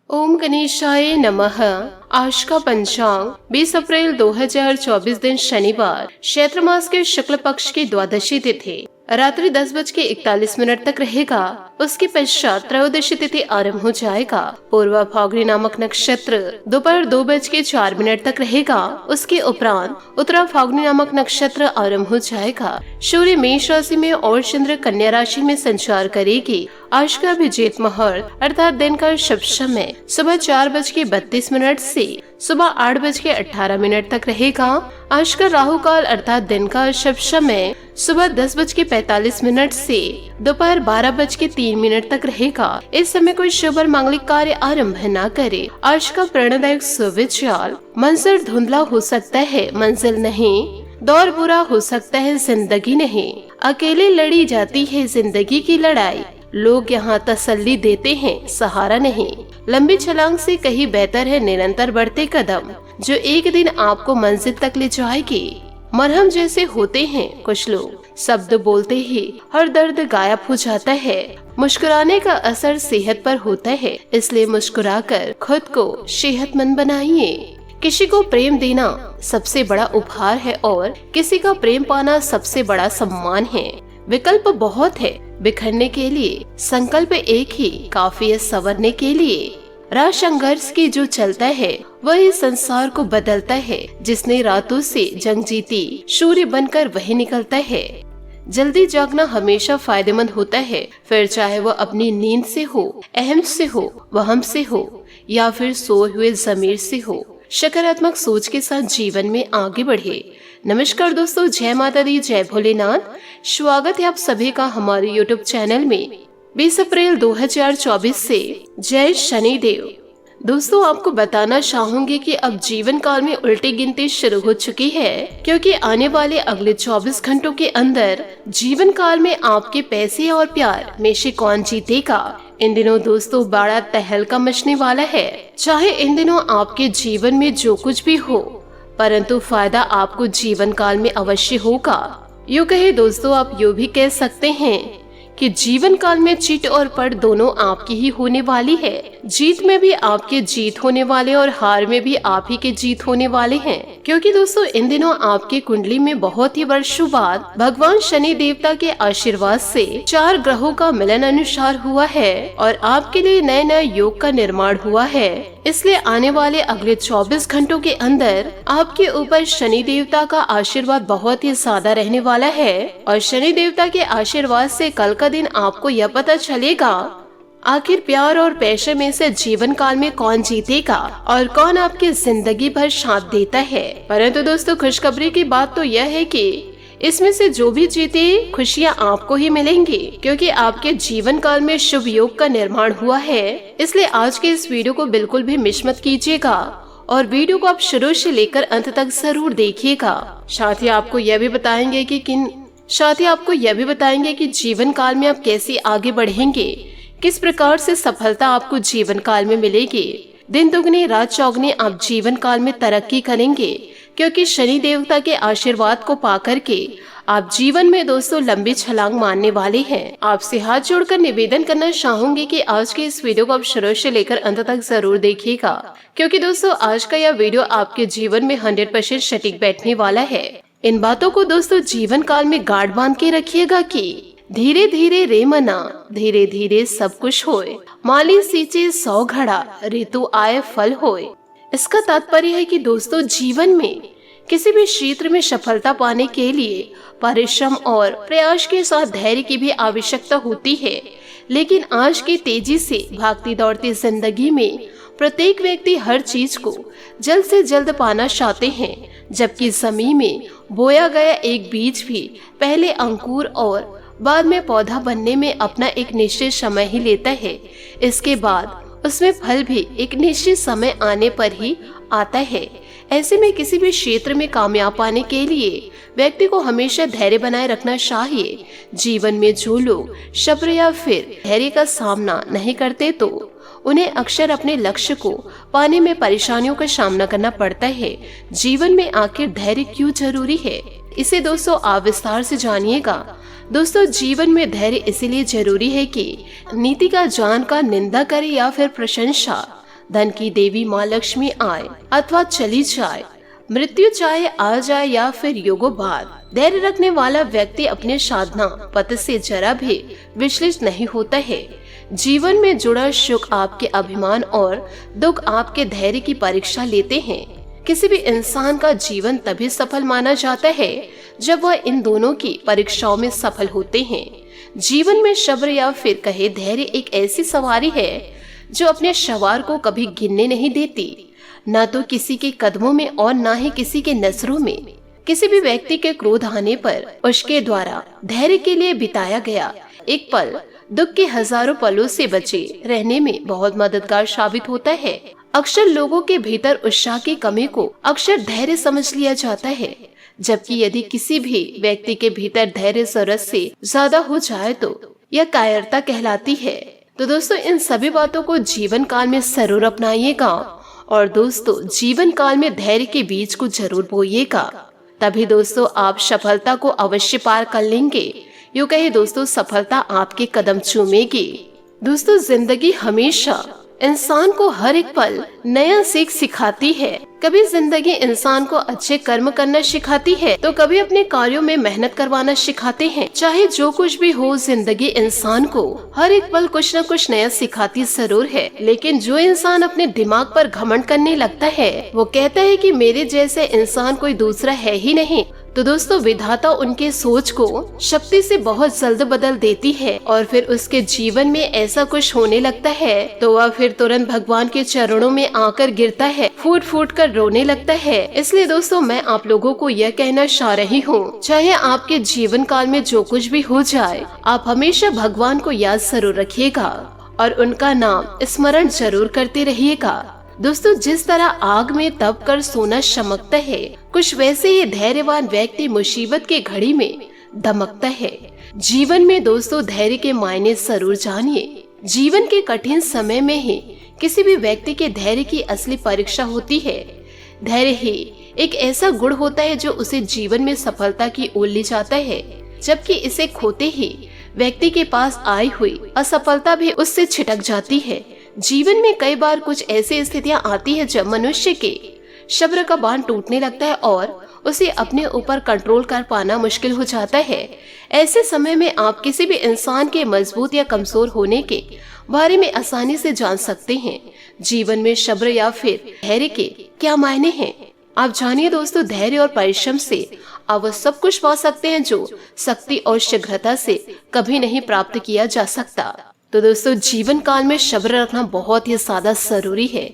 ओम गणेशाय नमः। आज का पंचांग 20 अप्रैल 2024 दिन शनिवार, चैत्र मास के शुक्ल पक्ष की द्वादशी तिथि रात्रि 10:41 तक रहेगा। उसके पश्चात त्रयोदशी तिथि आरंभ हो जाएगा। पूर्वा फाल्गुनी नामक नक्षत्र दोपहर 2:04 तक रहेगा। उसके उपरांत उत्तरा फाल्गुनी नामक नक्षत्र आरंभ हो जाएगा। सूर्य मेष राशि में और चंद्र कन्या राशि में संचार करेगी। आज का अभिजीत मुहूर्त अर्थात दिन का शुभ समय सुबह 4:32 से सुबह 8:18 तक रहेगा। आज का राहु काल अर्थात दिन का शुभ समय सुबह 10:45 से दोपहर 12:03 तक रहेगा। इस समय कोई शुभ और मांगलिक कार्य आरंभ न करे। आज का प्रेरणादायक सुविचार, मंजिल धुंधला हो सकता है मंजिल नहीं, दौर बुरा हो सकता है जिंदगी नहीं, अकेले लड़ी जाती है जिंदगी की लड़ाई, लोग यहाँ तसल्ली देते हैं सहारा नहीं। लंबी छलांग से कहीं बेहतर है निरंतर बढ़ते कदम, जो एक दिन आपको मंजिल तक ले जाएगी। मरहम जैसे होते हैं कुछ लोग, शब्द बोलते ही हर दर्द गायब हो जाता है। मुस्कुराने का असर सेहत पर होता है, इसलिए मुस्कुराकर खुद को सेहतमंद बनाइए। किसी को प्रेम देना सबसे बड़ा उपहार है और किसी का प्रेम पाना सबसे बड़ा सम्मान है। विकल्प बहुत है बिखरने के लिए, संकल्प एक ही काफी है संवरने के लिए। राह संघर्ष की जो चलता है वही संसार को बदलता है। जिसने रातों से जंग जीती सूर्य बनकर वही निकलता है। जल्दी जागना हमेशा फायदेमंद होता है, फिर चाहे वो अपनी नींद से हो, अहम से हो, वहम से हो या फिर सोए हुए जमीर से हो। सकारात्मक सोच के साथ जीवन में आगे बढ़े। नमस्कार दोस्तों, जय माता दी, जय भोलेनाथ। स्वागत है आप सभी का हमारे YouTube चैनल में। 20 अप्रैल 2024 से जय शनिदेव। दोस्तों, आपको बताना चाहूंगी कि अब जीवन काल में उल्टी गिनती शुरू हो चुकी है, क्योंकि आने वाले अगले 24 घंटों के अंदर जीवन काल में आपके पैसे और प्यार में से कौन जीतेगा। इन दिनों दोस्तों बड़ा तहलका मचने वाला है। चाहे इन दिनों आपके जीवन में जो कुछ भी हो, परंतु फायदा आपको जीवन काल में अवश्य होगा। यूँ कहे दोस्तों, आप यूँ भी कह सकते हैं कि जीवन काल में जीत और पड़ दोनों आपकी ही होने वाली है। जीत में भी आपके जीत होने वाले और हार में भी आप ही के जीत होने वाले हैं, क्योंकि दोस्तों इन दिनों आपके कुंडली में बहुत ही वर्षों बाद भगवान शनि देवता के आशीर्वाद से 4 ग्रहों का मिलन अनुसार हुआ है और आपके लिए नए नए योग का निर्माण हुआ है। इसलिए आने वाले अगले 24 घंटों के अंदर आपके ऊपर शनि देवता का आशीर्वाद बहुत ही ज्यादा रहने वाला है। और शनि देवता के आशीर्वाद से कल का दिन आपको यह पता चलेगा आखिर प्यार और पैसे में से जीवन काल में कौन जीतेगा और कौन आपकी जिंदगी भर साथ देता है। परंतु दोस्तों खुशखबरी की बात तो यह है कि इसमें से जो भी जीते खुशियां आपको ही मिलेंगी, क्योंकि आपके जीवन काल में शुभ योग का निर्माण हुआ है। इसलिए आज के इस वीडियो को बिल्कुल भी मिस मत कीजिएगा और वीडियो को आप शुरू से लेकर अंत तक जरूर देखिएगा। साथ ही आपको यह भी बताएंगे कि जीवन काल में आप कैसे आगे बढ़ेंगे, किस प्रकार से सफलता आपको जीवन काल में मिलेगी। दिन दुगनी रात चौगनी आप जीवन काल में तरक्की करेंगे, क्योंकि शनि देवता के आशीर्वाद को पाकर के आप जीवन में दोस्तों लंबी छलांग मारने वाले हैं। आपसे हाथ जोड़कर निवेदन करना चाहूंगी कि आज के इस वीडियो को आप शुरू से लेकर अंत तक जरूर देखिएगा, क्योंकि दोस्तों आज का यह वीडियो आपके जीवन में 100% सटीक बैठने वाला है। इन बातों को दोस्तों जीवन काल में गांठ बांध के रखिएगा कि धीरे धीरे रे मना, धीरे धीरे सब कुछ होए, माली सींचे 100 घड़ा, ऋतु आए फल होए। इसका तात्पर्य है कि दोस्तों जीवन में किसी भी क्षेत्र में सफलता पाने के लिए परिश्रम और प्रयास के साथ धैर्य की भी आवश्यकता होती है। लेकिन आज की तेजी से भागती दौड़ती जिंदगी में प्रत्येक व्यक्ति हर चीज को जल्द से जल्द पाना चाहते हैं, जबकि जमीन में बोया गया एक बीज भी पहले अंकुर और बाद में पौधा बनने में अपना एक निश्चित समय ही लेता है। इसके बाद उसमें फल भी एक निश्चित समय आने पर ही आता है। ऐसे में किसी भी क्षेत्र में कामयाब पाने के लिए व्यक्ति को हमेशा धैर्य बनाए रखना चाहिए। जीवन में जो लोग सब्र या फिर धैर्य का सामना नहीं करते तो उन्हें अक्सर अपने लक्ष्य को पाने में परेशानियों का सामना करना पड़ता है। जीवन में आखिर धैर्य क्यों जरूरी है, इसे दोस्तों आप विस्तार से जानिएगा। दोस्तों जीवन में धैर्य इसीलिए जरूरी है कि नीति का जान का निंदा करे या फिर प्रशंसा, धन की देवी माँ लक्ष्मी आए अथवा चली जाए, मृत्यु चाहे आ जाए या फिर युगों बाद, धैर्य रखने वाला व्यक्ति अपने साधना पथ से जरा भी विचलित नहीं होता है। जीवन में जुड़ा सुख आपके अभिमान और दुख आपके धैर्य की परीक्षा लेते हैं। किसी भी इंसान का जीवन तभी सफल माना जाता है जब वह इन दोनों की परीक्षाओं में सफल होते हैं। जीवन में सब्र या फिर कहे धैर्य एक ऐसी सवारी है जो अपने सवार को कभी गिरने नहीं देती, न तो किसी के कदमों में और न ही किसी के नजरों में। किसी भी व्यक्ति के क्रोध आने पर उसके द्वारा धैर्य के लिए बिताया गया एक पल दुख के हजारों पलों से बचे रहने में बहुत मददगार साबित होता है। अक्सर लोगों के भीतर उत्साह की कमी को अक्सर धैर्य समझ लिया जाता है, जबकि यदि किसी भी व्यक्ति के भीतर धैर्य जरूरत से ज्यादा हो जाए तो यह कायरता कहलाती है। तो दोस्तों, इन सभी बातों को जीवन काल में जरूर अपनाइएगा और दोस्तों जीवन काल में धैर्य के बीज को जरूर बोइएगा, तभी दोस्तों आप सफलता को अवश्य पार कर लेंगे। यूं कहे दोस्तों, सफलता आपके कदम चूमेगी। दोस्तों, जिंदगी हमेशा इंसान को हर एक पल नया सीख सिखाती है। कभी जिंदगी इंसान को अच्छे कर्म करना सिखाती है तो कभी अपने कार्यों में मेहनत करवाना सिखाते हैं। चाहे जो कुछ भी हो, जिंदगी इंसान को हर एक पल कुछ न कुछ नया सिखाती जरूर है। लेकिन जो इंसान अपने दिमाग पर घमंड करने लगता है, वो कहता है कि मेरे जैसे इंसान कोई दूसरा है ही नहीं, तो दोस्तों विधाता उनके सोच को शक्ति से बहुत जल्द बदल देती है और फिर उसके जीवन में ऐसा कुछ होने लगता है तो वह फिर तुरंत भगवान के चरणों में आकर गिरता है, फूट फूट कर रोने लगता है। इसलिए दोस्तों मैं आप लोगों को यह कहना चाह रही हूँ, चाहे आपके जीवन काल में जो कुछ भी हो जाए, आप हमेशा भगवान को याद जरूर रखिएगा और उनका नाम स्मरण जरूर करते रहिएगा। दोस्तों, जिस तरह आग में तप कर सोना चमकता है, कुछ वैसे ही धैर्यवान व्यक्ति मुसीबत की घड़ी में दमकता है। जीवन में दोस्तों धैर्य के मायने जरूर जानिए। जीवन के कठिन समय में ही किसी भी व्यक्ति के धैर्य की असली परीक्षा होती है। धैर्य ही एक ऐसा गुण होता है जो उसे जीवन में सफलता की ओर ले जाता है, जबकि इसे खोते ही व्यक्ति के पास आई हुई असफलता भी उससे छिटक जाती है। जीवन में कई बार कुछ ऐसी स्थितियां आती है जब मनुष्य के सब्र का बांध टूटने लगता है और उसे अपने ऊपर कंट्रोल कर पाना मुश्किल हो जाता है। ऐसे समय में आप किसी भी इंसान के मजबूत या कमजोर होने के बारे में आसानी से जान सकते हैं। जीवन में सब्र या फिर धैर्य के क्या मायने हैं, आप जानिए दोस्तों। धैर्य और परिश्रम से आप वो सब कुछ पा सकते हैं जो शक्ति और शीघ्रता से कभी नहीं प्राप्त किया जा सकता। तो दोस्तों जीवन काल में सब्र रखना बहुत ही ज्यादा जरूरी है।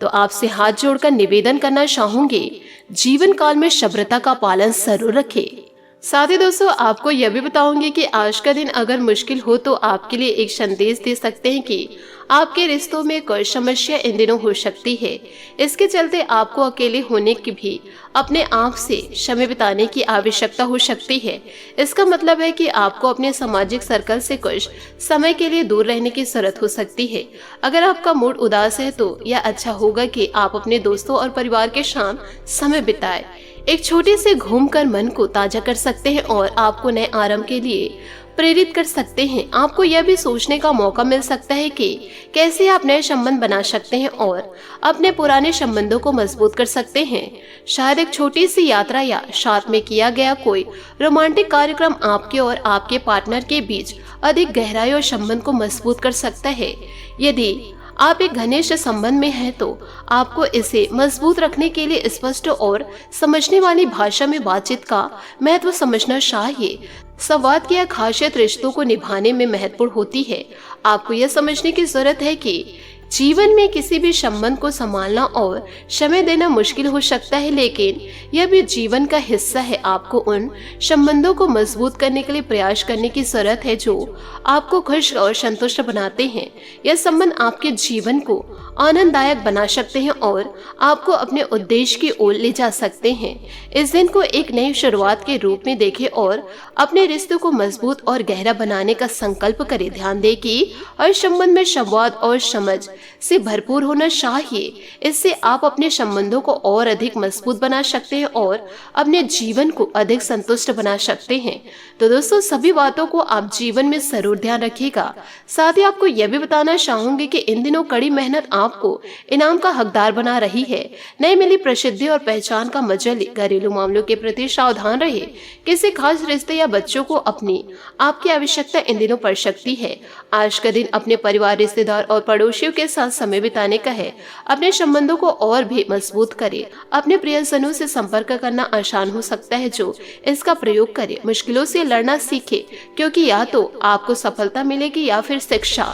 तो आपसे हाथ जोड़कर निवेदन करना चाहूंगी, जीवन काल में सब्रता का पालन जरूर रखें। साथ ही दोस्तों आपको यह भी बताऊंगी कि आज का दिन अगर मुश्किल हो तो आपके लिए एक संदेश दे सकते हैं कि आपके रिश्तों में कोई समस्या इन दिनों हो सकती है। इसके चलते आपको अकेले होने की भी अपने आप से समय बिताने की आवश्यकता हो सकती है। इसका मतलब है कि आपको अपने सामाजिक सर्कल से कुछ समय के लिए दूर रहने की जरूरत हो सकती है। अगर आपका मूड उदास है तो यह अच्छा होगा कि आप अपने दोस्तों और परिवार के साथ समय बिताएं। एक छोटे से घूमकर मन को ताजा कर सकते हैं और आपको नए आरंभ के लिए प्रेरित कर सकते हैं। आपको यह भी सोचने का मौका मिल सकता है कि कैसे आप नए संबंध बना सकते हैं और अपने पुराने संबंधों को मजबूत कर सकते हैं। शायद एक छोटी सी यात्रा या साथ में किया गया कोई रोमांटिक कार्यक्रम आपके और आपके पार्टनर के बीच अधिक गहराई और संबंध को मजबूत कर सकता है। यदि आप एक घनिष्ठ संबंध में हैं तो आपको इसे मजबूत रखने के लिए स्पष्ट और समझने वाली भाषा में बातचीत का महत्व समझना चाहिए। संवाद की खासियत रिश्तों को निभाने में महत्वपूर्ण होती है। आपको यह समझने की जरूरत है कि जीवन में किसी भी संबंध को संभालना और समय देना मुश्किल हो सकता है, लेकिन यह भी जीवन का हिस्सा है। आपको उन संबंधों को मजबूत करने के लिए प्रयास करने की जरूरत है जो आपको खुश और संतुष्ट बनाते हैं। यह संबंध आपके जीवन को आनंददायक बना सकते हैं और आपको अपने उद्देश्य की ओर ले जा सकते हैं। इस दिन को एक नई शुरुआत के रूप में देखें और अपने रिश्तों को मजबूत और गहरा बनाने का संकल्प करें। ध्यान दें कि हर संबंध में संवाद और समझ से भरपूर होना चाहिए। इससे आप अपने संबंधों को और अधिक मजबूत बना सकते हैं और अपने जीवन को अधिक संतुष्ट बना सकते हैं। तो दोस्तों, सभी बातों को आप जीवन में जरूर ध्यान रखिएगा। साथ ही आपको यह भी बताना चाहूंगी कि इन दिनों कड़ी मेहनत आपको इनाम का हकदार बना रही है। नई मिली प्रसिद्धि और पहचान का मजा ले। घरेलू मामलों के प्रति सावधान रहे। किसी खास रिश्ते या बच्चों को अपनी आपकी आवश्यकता इन दिनों पड़ सकती है। आज का दिन अपने परिवार, रिश्तेदार और पड़ोसियों के साथ समय बिताने का है। अपने संबंधों को और भी मजबूत करें। अपने प्रियजनों से संपर्क करना आसान हो सकता है। जो इसका प्रयोग करे, मुश्किलों से लड़ना सीखे, क्योंकि या तो आपको सफलता मिलेगी या फिर शिक्षा।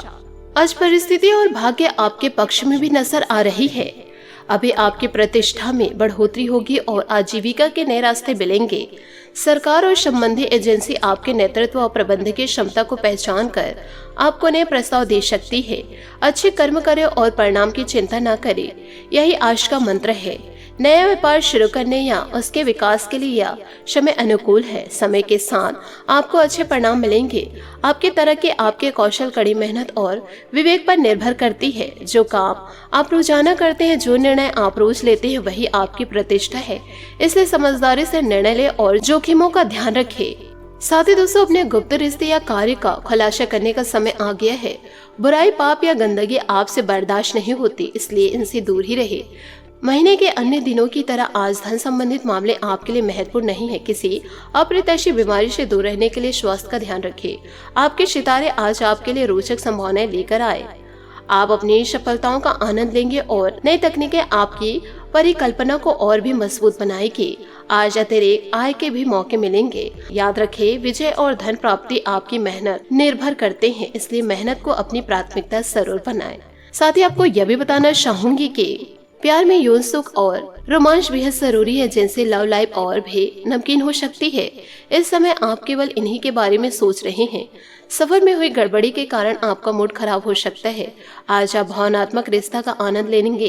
आज परिस्थिति और भाग्य आपके पक्ष में भी नजर आ रही है। अभी आपकी प्रतिष्ठा में बढ़ोतरी होगी और आजीविका के नए रास्ते मिलेंगे। सरकार और संबंधी एजेंसी आपके नेतृत्व और प्रबंधन की क्षमता को पहचान कर आपको नए प्रस्ताव दे सकती है। अच्छे कर्म करें और परिणाम की चिंता न करें, यही आज का मंत्र है। नया व्यापार शुरू करने या उसके विकास के लिए यह समय अनुकूल है। समय के साथ आपको अच्छे परिणाम मिलेंगे। आपकी तरक्की आपके कौशल, कड़ी मेहनत और विवेक पर निर्भर करती है। जो काम आप रोजाना करते हैं, जो निर्णय आप रोज लेते हैं, वही आपकी प्रतिष्ठा है। इसलिए समझदारी से निर्णय ले और जोखिमों का ध्यान रखें। साथ ही दोस्तों, अपने गुप्त रिश्ते या कार्य का खुलासा करने का समय आ गया है। बुराई, पाप या गंदगी आपसे बर्दाश्त नहीं होती, इसलिए इनसे दूर ही रहे। महीने के अन्य दिनों की तरह आज धन संबंधित मामले आपके लिए महत्वपूर्ण नहीं है। किसी अप्रत्याशित बीमारी से दूर रहने के लिए स्वास्थ्य का ध्यान रखें। आपके सितारे आज आपके लिए रोचक संभावनाएं लेकर आए। आप अपनी सफलताओं का आनंद लेंगे और नई तकनीकें आपकी परिकल्पना को और भी मजबूत बनाएगी। आज अतिरिक्त आय के भी मौके मिलेंगे। याद रखें, विजय और धन प्राप्ति आपकी मेहनत निर्भर करते हैं, इसलिए मेहनत को अपनी प्राथमिकता जरूर बनाएं। साथ ही आपको यह भी बताना चाहूंगी कि प्यार में यौन सुख और रोमांच बेहद जरूरी है, जिनसे लव लाइफ और भी नमकीन हो सकती है। इस समय आप केवल इन्हीं के बारे में सोच रहे हैं। सफर में हुई गड़बड़ी के कारण आपका मूड खराब हो सकता है। आज आप भावनात्मक रिश्ता का आनंद लेंगे,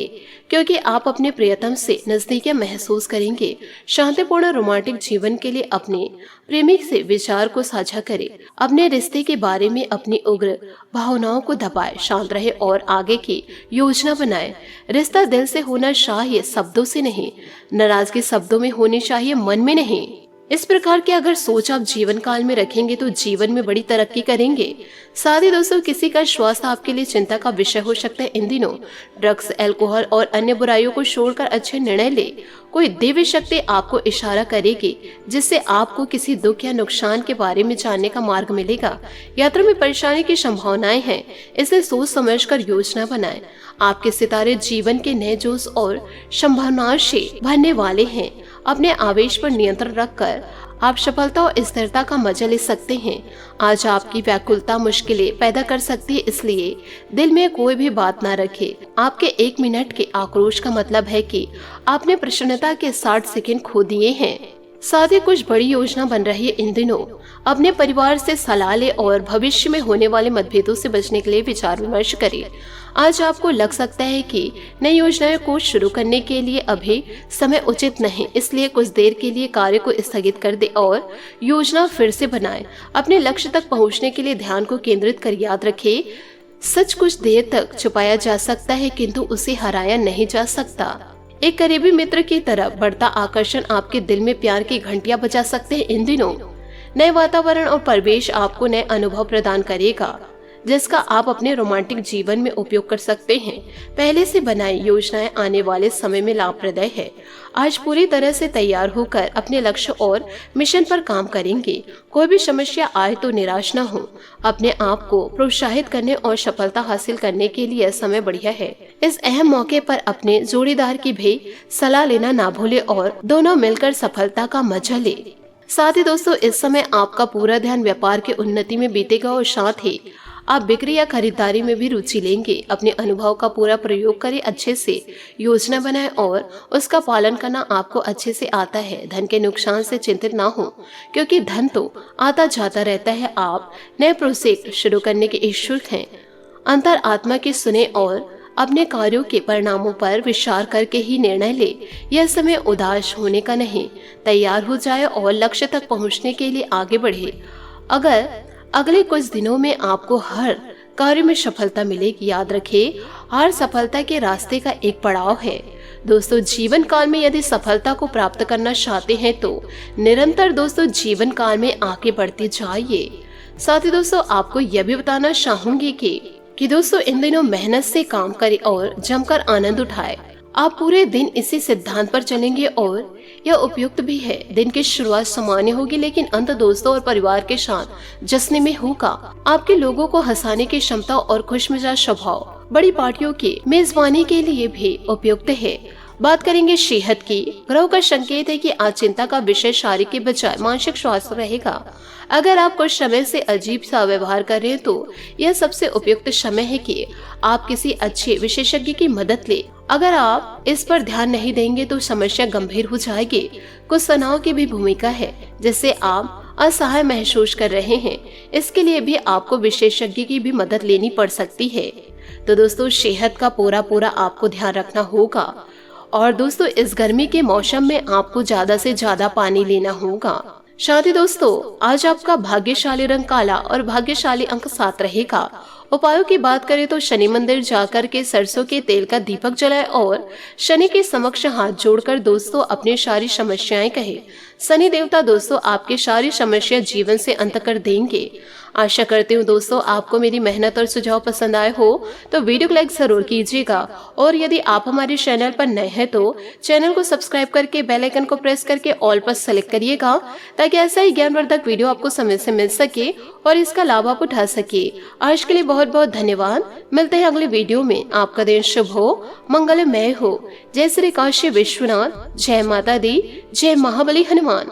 क्योंकि आप अपने प्रियतम से नजदीकियां महसूस करेंगे। शांतिपूर्ण रोमांटिक जीवन के लिए अपने प्रेमी से विचार को साझा करें। अपने रिश्ते के बारे में अपनी उग्र भावनाओं को दबाएं, शांत रहे और आगे की योजना बनाएं। रिश्ता दिल से होना चाहिए, शब्दों से नहीं। नाराजगी शब्दों में होनी चाहिए, मन में नहीं। इस प्रकार की अगर सोच आप जीवन काल में रखेंगे तो जीवन में बड़ी तरक्की करेंगे। साथ ही दोस्तों, किसी का स्वास्थ्य आपके लिए चिंता का विषय हो सकता है। इन दिनों ड्रग्स, अल्कोहल और अन्य बुराइयों को छोड़कर अच्छे निर्णय ले। कोई दिव्य शक्ति आपको इशारा करेगी, जिससे आपको किसी दुख या नुकसान के बारे में जानने का मार्ग मिलेगा। यात्रा में परेशानी की संभावनाएं हैं, इसलिए सोच समझकर योजना बनाएं। आपके सितारे जीवन के नए जोश और संभावनाओं से भरने वाले हैं। अपने आवेश पर नियंत्रण रखकर आप सफलता और स्थिरता का मजा ले सकते हैं। आज आपकी व्याकुलता मुश्किलें पैदा कर सकती है, इसलिए दिल में कोई भी बात ना रखें। आपके 1 मिनट के आक्रोश का मतलब है कि आपने प्रसन्नता के 60 सेकंड खो दिए हैं। साथ ही कुछ बड़ी योजना बन रही है। इन दिनों अपने परिवार से सलाह ले और भविष्य में होने वाले मतभेदों से बचने के लिए विचार विमर्श करें। आज आपको लग सकता है कि नई योजनाओं को शुरू करने के लिए अभी समय उचित नहीं, इसलिए कुछ देर के लिए कार्य को स्थगित कर दे और योजना फिर से बनाएं। अपने लक्ष्य तक पहुंचने के लिए ध्यान को केंद्रित कर याद रखें, सच कुछ देर तक छुपाया जा सकता है, किंतु उसे हराया नहीं जा सकता। एक करीबी मित्र की तरफ बढ़ता आकर्षण आपके दिल में प्यार की घंटियां बजा सकते हैं। इन दिनों नए वातावरण और परिवेश आपको नए अनुभव प्रदान करेगा, जिसका आप अपने रोमांटिक जीवन में उपयोग कर सकते हैं। पहले से बनाई योजनाएं आने वाले समय में लाभप्रद है। आज पूरी तरह से तैयार होकर अपने लक्ष्य और मिशन पर काम करेंगे। कोई भी समस्या आए तो निराश न हो। अपने आप को प्रोत्साहित करने और सफलता हासिल करने के लिए समय बढ़िया है। इस अहम मौके पर अपने जोड़ीदार की भी सलाह लेना ना भूले और दोनों मिलकर सफलता का मजा ले। साथ ही दोस्तों, इस समय आपका पूरा ध्यान व्यापार की उन्नति में बीतेगा और साथ ही आप बिक्री या खरीदारी में भी रुचि लेंगे। अपने अनुभव का पूरा प्रयोग करें, अच्छे से योजना बनाएं और उसका पालन करना आपको अच्छे से आता है। धन के नुकसान से चिंतित ना हो, क्योंकि धन तो आता जाता रहता है। आप नए प्रोजेक्ट शुरू करने के इच्छुक हैं। अंतर आत्मा की सुने और अपने कार्यों के परिणामों पर विचार करके ही निर्णय ले। यह समय उदास होने का नहीं, तैयार हो जाए और लक्ष्य तक पहुंचने के लिए आगे बढ़े। अगर अगले कुछ दिनों में आपको हर कार्य में सफलता मिलेगी। याद रखें, हर सफलता के रास्ते का एक पड़ाव है। दोस्तों जीवन काल में यदि सफलता को प्राप्त करना चाहते हैं तो निरंतर दोस्तों जीवन काल में आगे बढ़ते जाइए। साथ ही दोस्तों आपको यह भी बताना चाहूंगी कि दोस्तों इन दिनों मेहनत से काम करें और जमकर आनंद उठाए। आप पूरे दिन इसी सिद्धांत पर चलेंगे और यह उपयुक्त भी है। दिन की शुरुआत सामान्य होगी लेकिन अंत दोस्तों और परिवार के साथ जश्न में होगा। आपके लोगों को हंसाने की क्षमता और खुशमिजाज स्वभाव बड़ी पार्टियों की मेजबानी के लिए भी उपयुक्त है। बात करेंगे सेहत की। ग्रहों का संकेत है कि आज चिंता का विषय शारीरिक के बजाय मानसिक स्वास्थ्य रहेगा। अगर आप कुछ समय से अजीब सा व्यवहार कर रहे हैं तो यह सबसे उपयुक्त समय है कि आप किसी अच्छे विशेषज्ञ की मदद लें। अगर आप इस पर ध्यान नहीं देंगे तो समस्या गंभीर हो जाएगी। कुछ तनाव की भी भूमिका है जिससे आप असहाय महसूस कर रहे हैं। इसके लिए भी आपको विशेषज्ञ की भी मदद लेनी पड़ सकती है। तो दोस्तों सेहत का पूरा आपको ध्यान रखना होगा। और दोस्तों इस गर्मी के मौसम में आपको ज्यादा से ज्यादा पानी लेना होगा। साथ ही दोस्तों आज आपका भाग्यशाली रंग काला और भाग्यशाली अंक 7 रहेगा। उपायों की बात करें तो शनि मंदिर जाकर के सरसों के तेल का दीपक जलाए और शनि के समक्ष हाथ जोड़कर दोस्तों अपनी सारी समस्याएं कहे। शनि देवता दोस्तों आपकी सारी समस्या जीवन से अंत कर देंगे। आशा करती हूँ दोस्तों आपको मेरी मेहनत और सुझाव पसंद आए हो तो वीडियो को लाइक जरूर कीजिएगा। और यदि आप हमारे चैनल पर नए हैं तो चैनल को सब्सक्राइब करके बेल आइकन को प्रेस करके ऑल पर सेलेक्ट करिएगा ताकि ऐसा ही ज्ञानवर्धक वीडियो आपको समय से मिल सके और इसका लाभ आप उठा सके। आज के लिए बहुत बहुत धन्यवाद। मिलते हैं अगले वीडियो में। आपका दिन शुभ हो, मंगलमय हो। जय श्री काशी विश्वनाथ, जय माता दी, जय महाबली हनुमान।